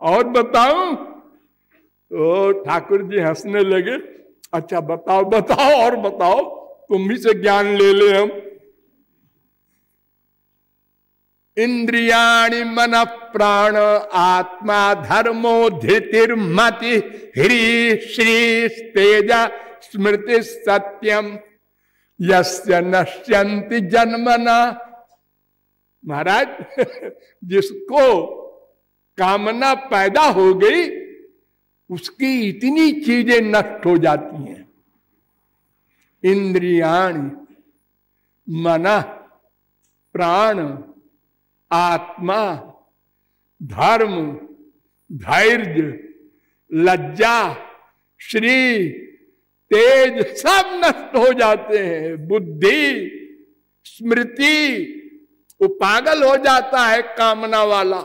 और बताऊं? तो ठाकुर जी हंसने लगे। अच्छा बताओ बताओ और बताओ, तुम ही से ज्ञान ले ले हम। इंद्रियाणि मन प्राण आत्मा धर्मो धृतिर्मति ह्री श्री तेज स्मृति सत्यम यस्य नश्यन्ति जन्मना। महाराज जिसको कामना पैदा हो गई उसकी इतनी चीजें नष्ट हो जाती हैं। इंद्रियाणि मन प्राण आत्मा धर्म धैर्य लज्जा श्री तेज सब नष्ट हो जाते हैं। बुद्धि स्मृति, वो पागल हो जाता है कामना वाला।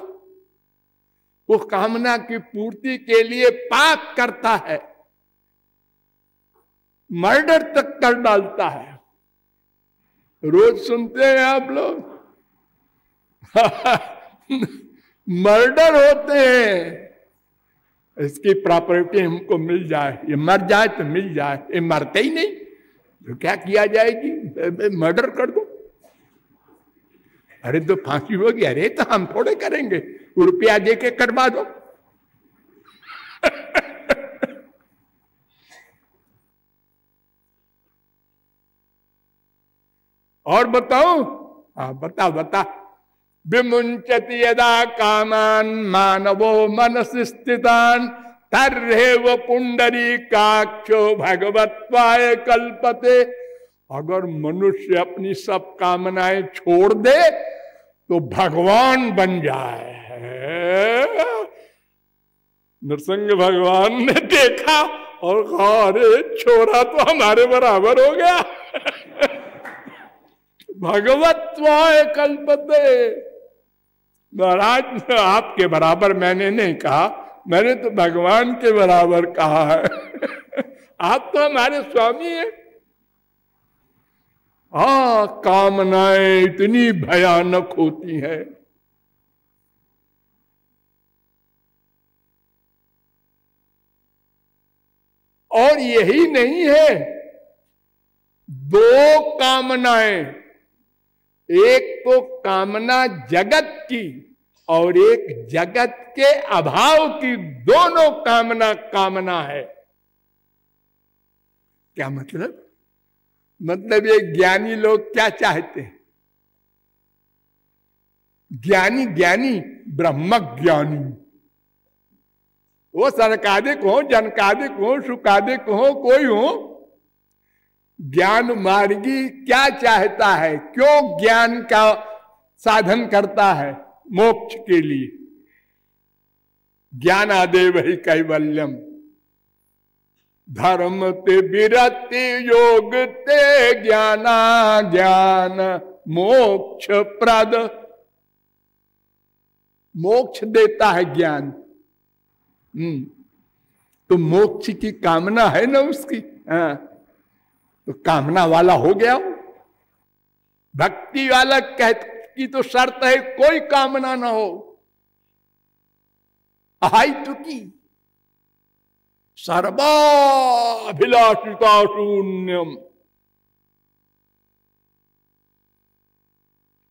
वो कामना की पूर्ति के लिए पाप करता है, मर्डर तक कर डालता है। रोज सुनते हैं आप लोग मर्डर होते हैं। इसकी प्रॉपर्टी हमको मिल जाए, ये मर जाए तो मिल जाए, ये मरते ही नहीं तो क्या किया जाएगी? मर्डर कर दो। अरे तो फांसी होगी। अरे तो हम थोड़े करेंगे, रुपया दे के करवा दो। और बताओ? हाँ बता बता। विमुंचति यदा कामान मानवो मनसि स्थितान तर्हेव पुंडरीकाक्षो भगवत्वाय कल्पते। अगर मनुष्य अपनी सब कामनाएं छोड़ दे तो भगवान बन जाए। नरसिंह भगवान ने देखा और कहा अरे छोरा तो हमारे बराबर हो गया। भगवत्वाय कल्पते। महाराज आपके बराबर मैंने नहीं कहा, मैंने तो भगवान के बराबर कहा है। आप तो हमारे स्वामी हैं। हाँ कामनाएं इतनी भयानक होती हैं। और यही नहीं है, दो कामनाएं, एक तो कामना जगत की और एक जगत के अभाव की, दोनों कामना कामना है। क्या मतलब? मतलब ये ज्ञानी लोग क्या चाहते हैं? ज्ञानी ज्ञानी ब्रह्म ज्ञानी, वो सरकादिक हो जनकादिक हो सुकादिक हो कोई हो, ज्ञान मार्गी क्या चाहता है? क्यों ज्ञान का साधन करता है? मोक्ष के लिए। ज्ञानादेव ही कैवल्यम धर्म ते विरति योग ते ज्ञाना ज्ञान मोक्ष प्रद। मोक्ष देता है ज्ञान। तो मोक्ष की कामना है ना उसकी। हाँ तो कामना वाला हो गया। भक्ति वाला की तो शर्त है कोई कामना ना हो। अहाई तुकी सर्वाभिलाषिता शून्यम।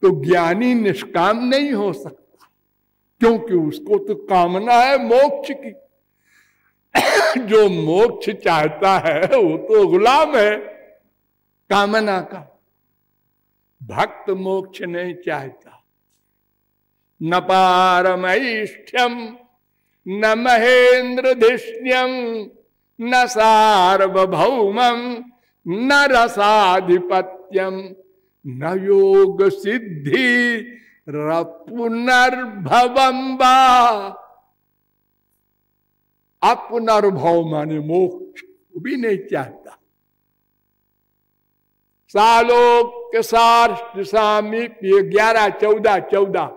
तो ज्ञानी निष्काम नहीं हो सकता, क्योंकि उसको तो कामना है मोक्ष की। जो मोक्ष चाहता है वो तो गुलाम है कामना का। भक्त मोक्ष नहीं चाहता। न पारमैष्ठ्यम न महेंद्रधिष्ण्यम न सार्वभौमम न रसाधिपत्यम न योग सिद्धि पुनर्भवम वा। अपुनर्भव माने मोक्ष भी नहीं चाहता। सालोक्य सार्ष्ट सामीप्य 11, 14, 14।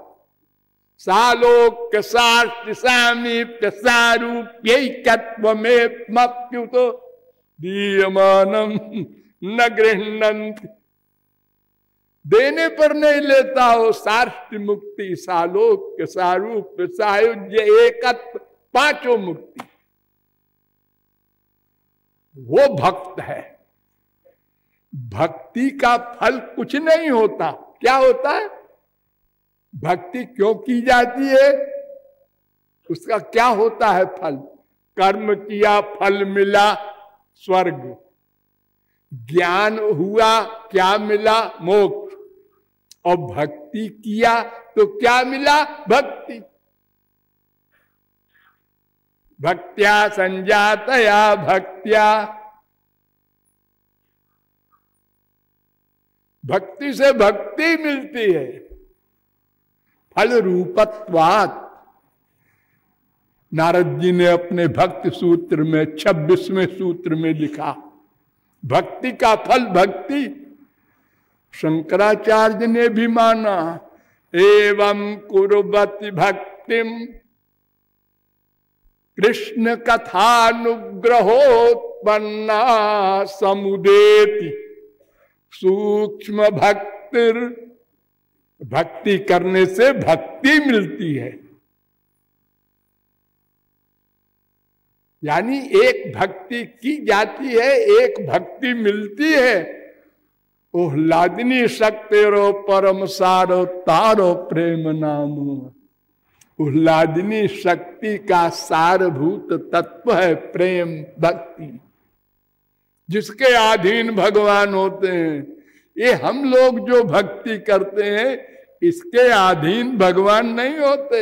सालोक्य सार्ष्ट सामीप्य सारूप्यैकत्वमेप्युत दीयमानम न गृह्णन्ति। देने पर नहीं लेता हो। सार्ष्ट मुक्ति, सालोक्य, सारूप्य, सायुज्य, एकत्व पांचों मुक्ति, वो भक्त है। भक्ति का फल कुछ नहीं होता। क्या होता है? भक्ति क्यों की जाती है, उसका क्या होता है फल? कर्म किया, फल मिला स्वर्ग। ज्ञान हुआ, क्या मिला? मोक्ष। और भक्ति किया तो क्या मिला? भक्ति। भक्त्या संजातया भक्त्या, भक्ति से भक्ति मिलती है। फल रूपत्वात्। नारद जी ने अपने भक्ति सूत्र में 26वें सूत्र में लिखा, भक्ति का फल भक्ति। शंकराचार्य ने भी माना, एवं कुर्वति भक्तिम कृष्ण कथानुग्रहोत्पन्ना समुदेति सूक्ष्म भक्तिर। भक्ति करने से भक्ति मिलती है। यानी एक भक्ति की जाती है, एक भक्ति मिलती है। ओह्लादिनी शक्तिरो परम सारो तारो प्रेम नामो। उल्लादिनी शक्ति का सारभूत तत्व है प्रेम, भक्ति, जिसके अधीन भगवान होते हैं। ये हम लोग जो भक्ति करते हैं, इसके अधीन भगवान नहीं होते।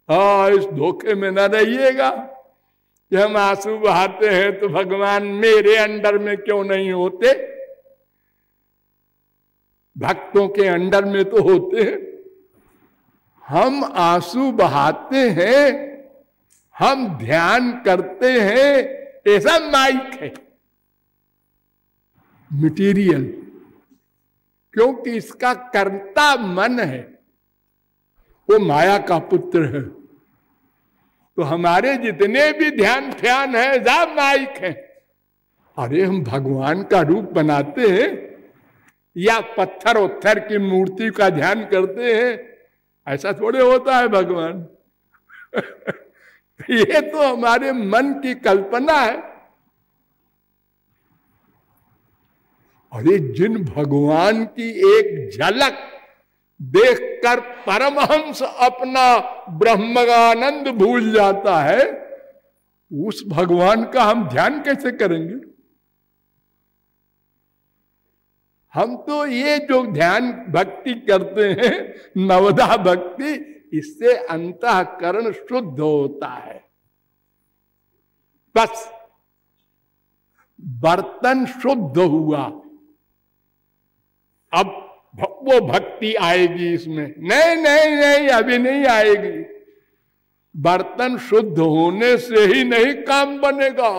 हाँ, इस धोखे में न रहिएगा कि हम आंसू बहाते हैं तो भगवान मेरे अंडर में क्यों नहीं होते। भक्तों के अंडर में तो होते हैं। हम आंसू बहाते हैं, हम ध्यान करते हैं, ऐसा माइक है, मटीरियल। क्योंकि इसका कर्ता मन है, वो माया का पुत्र है। तो हमारे जितने भी ध्यान फ्यान है, सब माइक है। अरे हम भगवान का रूप बनाते हैं या पत्थर उत्थर की मूर्ति का ध्यान करते हैं, ऐसा थोड़े होता है भगवान। ये तो हमारे मन की कल्पना है। और ये जिन भगवान की एक झलक देखकर परमहंस अपना ब्रह्मानंद भूल जाता है, उस भगवान का हम ध्यान कैसे करेंगे? हम तो ये जो ध्यान भक्ति करते हैं, नवदा भक्ति, इससे अंतःकरण शुद्ध होता है। बस बर्तन शुद्ध हुआ, अब वो भक्ति आएगी इसमें। नहीं नहीं नहीं, अभी नहीं आएगी। बर्तन शुद्ध होने से ही नहीं काम बनेगा।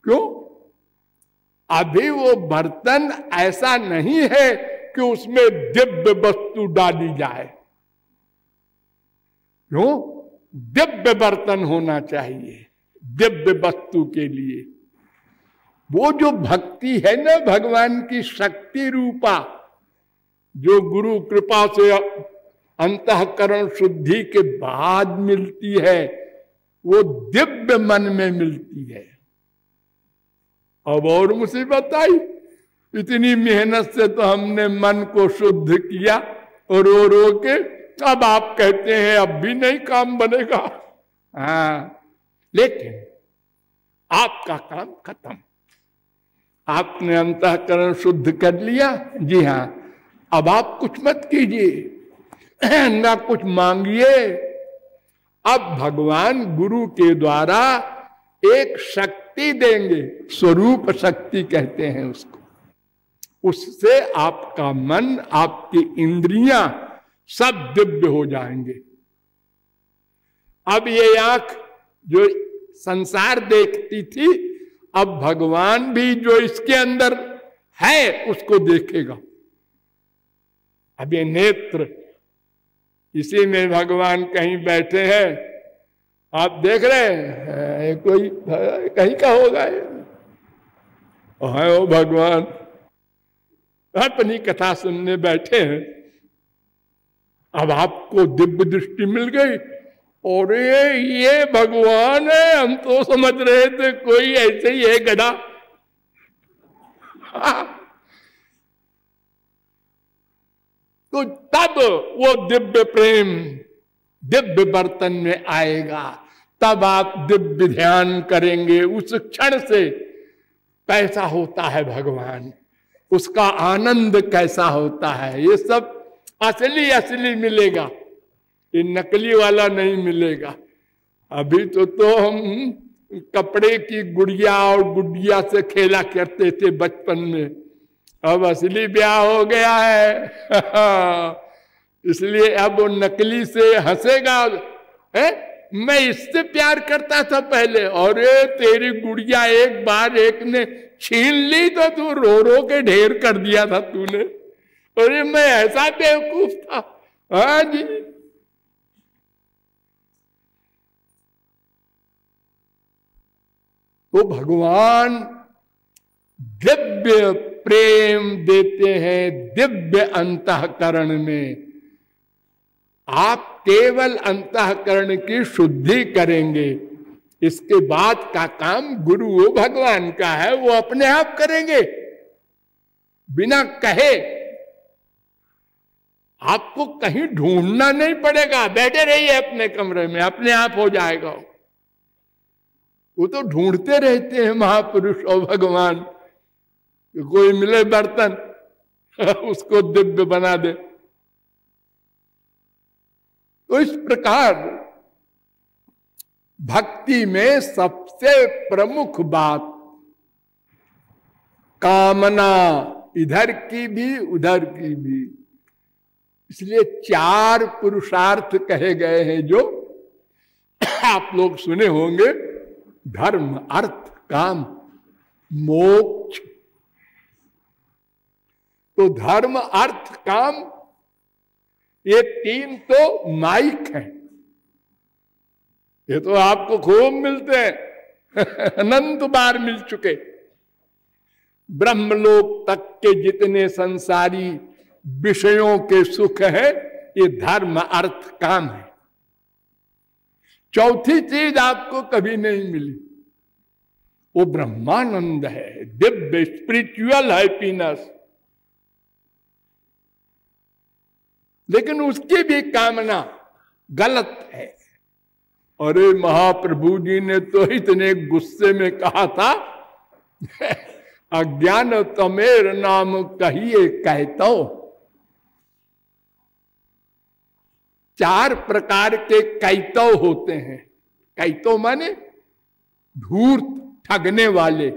क्यों? अभी वो बर्तन ऐसा नहीं है कि उसमें दिव्य वस्तु डाली जाए। क्यों? दिव्य बर्तन होना चाहिए दिव्य वस्तु के लिए। वो जो भक्ति है ना, भगवान की शक्ति रूपा, जो गुरु कृपा से अंतःकरण शुद्धि के बाद मिलती है, वो दिव्य मन में मिलती है। अब और मुसीबत आई, इतनी मेहनत से तो हमने मन को शुद्ध किया और रो रो के, अब आप कहते हैं अब भी नहीं काम बनेगा। हाँ, लेकिन आपका काम खत्म। आपने अंतःकरण शुद्ध कर लिया, जी हाँ, अब आप कुछ मत कीजिए, ना कुछ मांगिए। अब भगवान गुरु के द्वारा एक शक्ति देंगे, स्वरूप शक्ति कहते हैं उसको। उससे आपका मन, आपकी इंद्रियां सब दिव्य हो जाएंगे। अब ये आंख जो संसार देखती थी, अब भगवान भी जो इसके अंदर है उसको देखेगा। अब ये नेत्र, इसी में भगवान कहीं बैठे हैं, आप देख रहे हैं, कोई कहीं का होगा है वो भगवान अपनी कथा सुनने बैठे हैं। अब आपको दिव्य दृष्टि मिल गई, और ये भगवान है, हम तो समझ रहे थे कोई ऐसे ही है गधा। तो तब वो दिव्य प्रेम दिव्य बर्तन में आएगा, तब आप दिव्य ध्यान करेंगे। उस क्षण से कैसा होता है भगवान, उसका आनंद कैसा होता है, ये सब असली असली मिलेगा, ये नकली वाला नहीं मिलेगा। अभी तो हम कपड़े की गुड़िया और गुड़िया से खेला करते थे बचपन में, अब असली ब्याह हो गया है इसलिए अब वो नकली से हंसेगा है? मैं इससे प्यार करता था पहले, और तेरी गुड़िया एक बार एक ने छीन ली तो तू रो रो के ढेर कर दिया था तूने, अरे मैं ऐसा बेवकूफ था। हाँ जी, तो भगवान दिव्य प्रेम देते हैं दिव्य अंतःकरण में। आप केवल अंतःकरण की शुद्धि करेंगे, इसके बाद का काम गुरु भगवान का है, वो अपने आप करेंगे बिना कहे। आपको कहीं ढूंढना नहीं पड़ेगा, बैठे रहिए अपने कमरे में, अपने आप हो जाएगा। वो तो ढूंढते रहते हैं महापुरुष और भगवान, कोई मिले बर्तन उसको दिव्य बना दे। तो इस प्रकार भक्ति में सबसे प्रमुख बात कामना, इधर की भी उधर की भी। इसलिए 4 पुरुषार्थ कहे गए हैं जो आप लोग सुने होंगे, धर्म अर्थ काम मोक्ष। तो धर्म अर्थ काम ये 3 तो माइक है, ये तो आपको खूब मिलते हैं अनंत बार मिल चुके। ब्रह्मलोक तक के जितने संसारी विषयों के सुख है, ये धर्म अर्थ काम है। चौथी चीज आपको कभी नहीं मिली, वो ब्रह्मानंद है, दिव्य स्पिरिचुअल हैप्पीनेस। लेकिन उसकी भी कामना गलत है। अरे महाप्रभु जी ने तो इतने गुस्से में कहा था अज्ञान तमेर नाम कहिए कहतो। 4 प्रकार के कैतव होते हैं। कैतव माने धूर्त, ठगने वाले,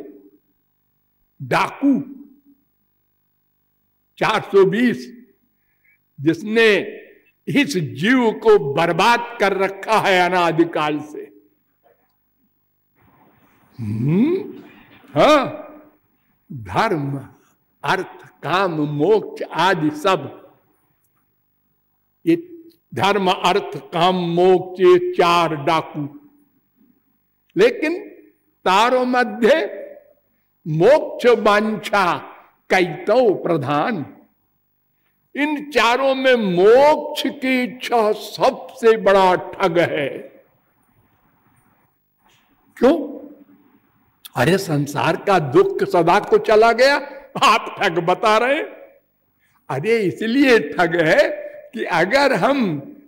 डाकू। 420 जिसने इस जीव को बर्बाद कर रखा है अनादिकाल से। हाँ, धर्म अर्थ काम मोक्ष आदि सब, ये धर्म अर्थ काम मोक्ष, ये 4 डाकू। लेकिन तारों मध्य मोक्ष वांछा कैतव प्रधान। इन 4 में मोक्ष की इच्छा सबसे बड़ा ठग है। क्यों? अरे संसार का दुख सदा को चला गया, आप ठग बता रहे। अरे इसलिए ठग है कि अगर हम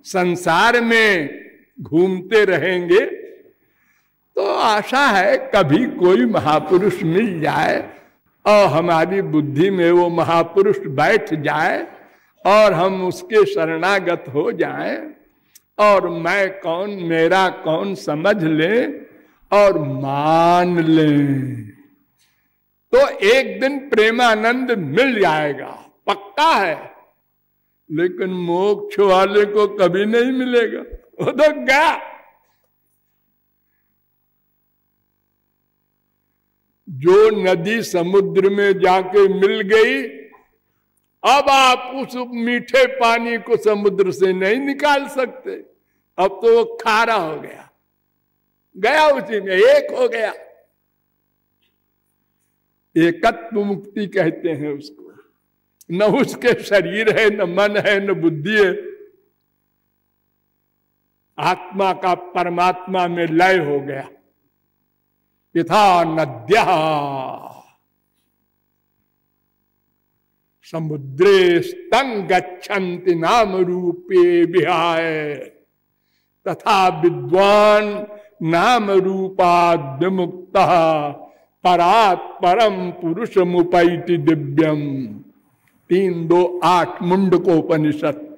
संसार में घूमते रहेंगे तो आशा है कभी कोई महापुरुष मिल जाए और हमारी बुद्धि में वो महापुरुष बैठ जाए और हम उसके शरणागत हो जाएं और मैं कौन मेरा कौन समझ लें और मान लें, तो एक दिन प्रेमानंद मिल जाएगा, पक्का है। लेकिन मोक्ष वाले को कभी नहीं मिलेगा, वो तो गया। जो नदी समुद्र में जाके मिल गई, अब आप उस मीठे पानी को समुद्र से नहीं निकाल सकते। अब तो वो खारा हो गया, गया उसी में, एक हो गया। एकत्व मुक्ति कहते हैं उसको। न उसके शरीर है, न मन है, न बुद्धि है। आत्मा का परमात्मा में लय हो गया। यथा नद्यः समुद्रे स्तंग गच्छन्ति नाम रूपे विहाय तथा विद्वान नाम रूपाद् विमुक्तः परात् परम पुरुषमुपैति दिव्यम। 3:2-8 मुंडकोपनिषद।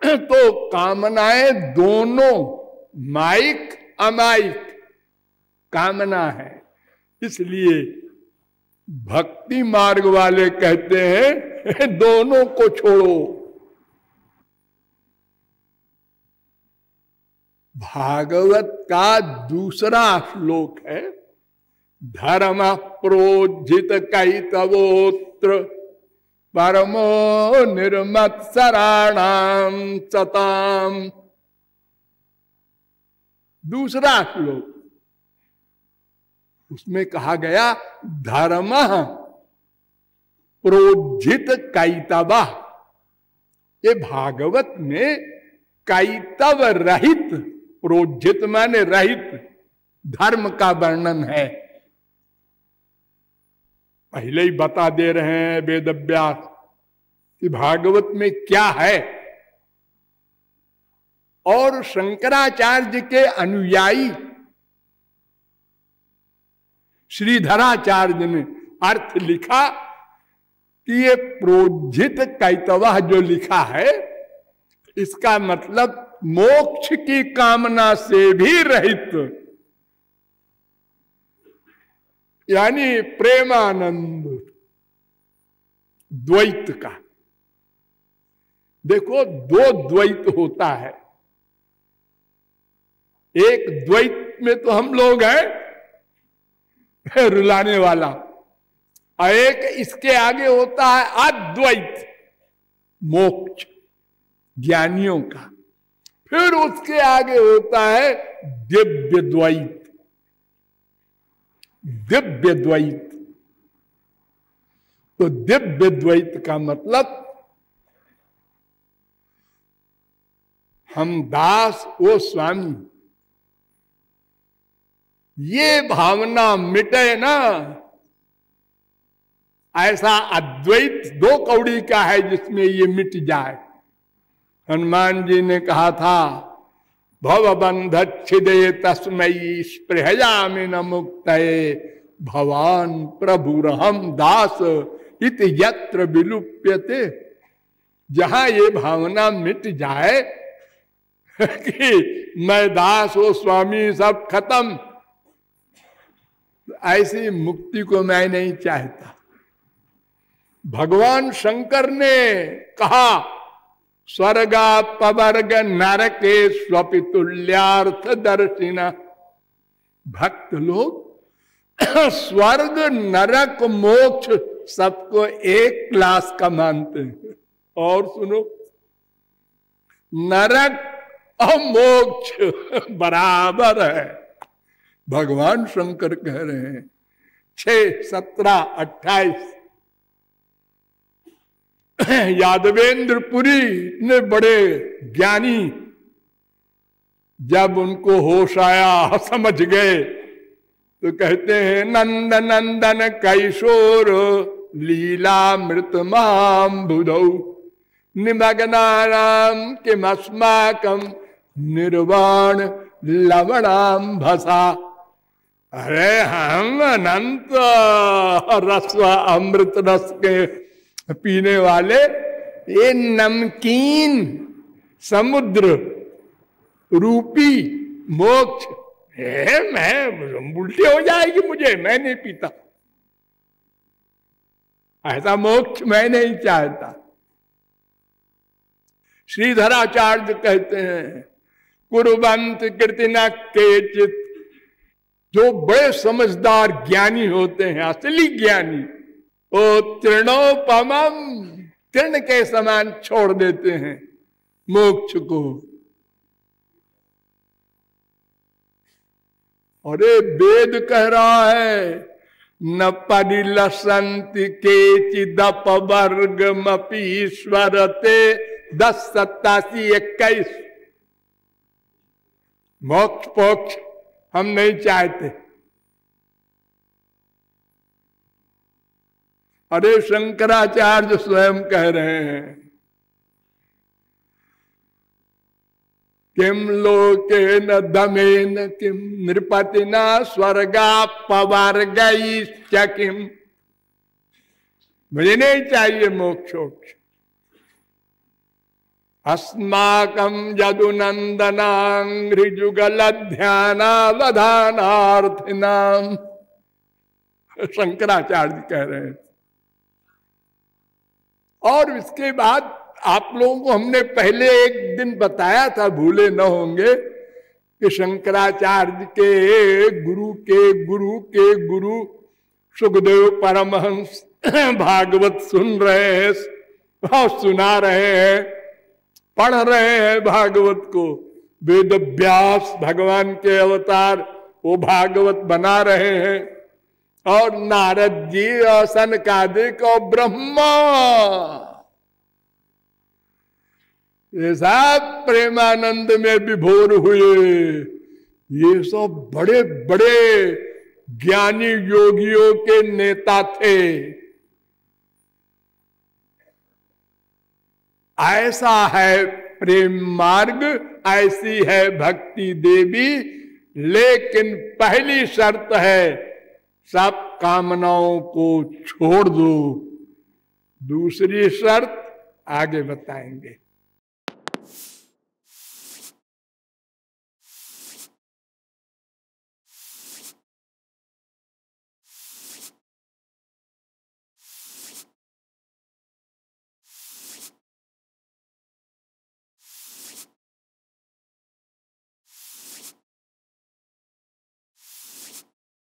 तो कामनाएं दोनों माइक अमाइक कामना है। इसलिए भक्ति मार्ग वाले कहते हैं दोनों को छोड़ो। भागवत का दूसरा श्लोक है धर्म प्रोज्झित कैतवोत्र परमो निर्मत्सराणाम सताम। दूसरा श्लोक, उसमें कहा गया धर्म प्रोज्झित कैतव। ये भागवत में कैतव रहित, प्रोज्झित माने रहित धर्म का वर्णन है। पहले ही बता दे रहे हैं वेद व्यास कि भागवत में क्या है। और शंकराचार्य के अनुयायी श्रीधराचार्य ने अर्थ लिखा कि ये प्रोज्झित कैतवः जो लिखा है इसका मतलब मोक्ष की कामना से भी रहित, यानी प्रेमानंद द्वैत का। देखो, दो द्वैत होता है। एक द्वैत में तो हम लोग हैं रुलाने वाला, और एक इसके आगे होता है अद्वैत मोक्ष ज्ञानियों का। फिर उसके आगे होता है दिव्य द्वैत। दिव्य द्वैत, तो दिव्य द्वैत का मतलब हम दास वो स्वामी, ये भावना मिटे ना। ऐसा अद्वैत 2 कौड़ी का है जिसमें ये मिट जाए। हनुमान जी ने कहा था भवबंध छिदे तस्मयी स्पृहयामि न मुक्तये भवान प्रभुरहम दास इत यत्र विलुप्यते। जहां ये भावना मिट जाए कि मैं दास हो स्वामी सब खत्म, ऐसी मुक्ति को मैं नहीं चाहता। भगवान शंकर ने कहा स्वर्गा पवर्ग नरके स्वपितुल्यार्थ दर्शिना। भक्त लोग स्वर्ग नरक मोक्ष सबको एक क्लास का मानते हैं। और सुनो, नरक और मोक्ष बराबर है। भगवान शंकर कह रहे हैं 6, 17, 28। यादवेंद्रपुरी ने बड़े ज्ञानी, जब उनको होश आया समझ गए तो कहते हैं नंद नंदन कैशोर लीला मृत माम बुधौ निमग्नानाम किमस्माकम निर्वाण लवणाम भसा। अरे हम अनंत रस अमृत रस के पीने वाले, ये नमकीन समुद्र रूपी मोक्ष है, मैं उल्टी हो जाएगी मुझे, मैं नहीं पीता। ऐसा मोक्ष मैं नहीं चाहता। श्रीधराचार्य कहते हैं कुर्वंत कृतिना केचित, जो बड़े समझदार ज्ञानी होते हैं, असली ज्ञानी, वो तृणोपमम, तृण के समान छोड़ देते हैं मोक्ष को। अरे वेद कह रहा है न परिलसंति केचिदपवर्गमपीश्वरते 1087-21 मोक्ष पोक्ष हम नहीं चाहते। अरे शंकराचार्य स्वयं कह रहे हैं किम लोके न दमेन किम नृपतिना स्वर्गापवर्गैश्च किम। मुझे नहीं चाहिए मोक्षोक्ष। अस्माकं यदुनंदनांघ्रिजुगल ध्यानावधानार्थिनाम। शंकराचार्य कह रहे हैं। और इसके बाद आप लोगों को हमने पहले एक दिन बताया था, भूले न होंगे, कि शंकराचार्य के गुरु के गुरु के गुरु सुखदेव परमहंस भागवत सुन रहे हैं और सुना रहे हैं, पढ़ रहे हैं भागवत को। वेद व्यास भगवान के अवतार वो भागवत बना रहे हैं, और नारद जी और सनकादिक और ब्रह्मा ये सब प्रेमानंद में विभोर हुए। ये सब बड़े बड़े ज्ञानी योगियों के नेता थे। ऐसा है प्रेम मार्ग, ऐसी है भक्ति देवी। लेकिन पहली शर्त है सब कामनाओं को छोड़ दो। दूसरी शर्त आगे बताएंगे।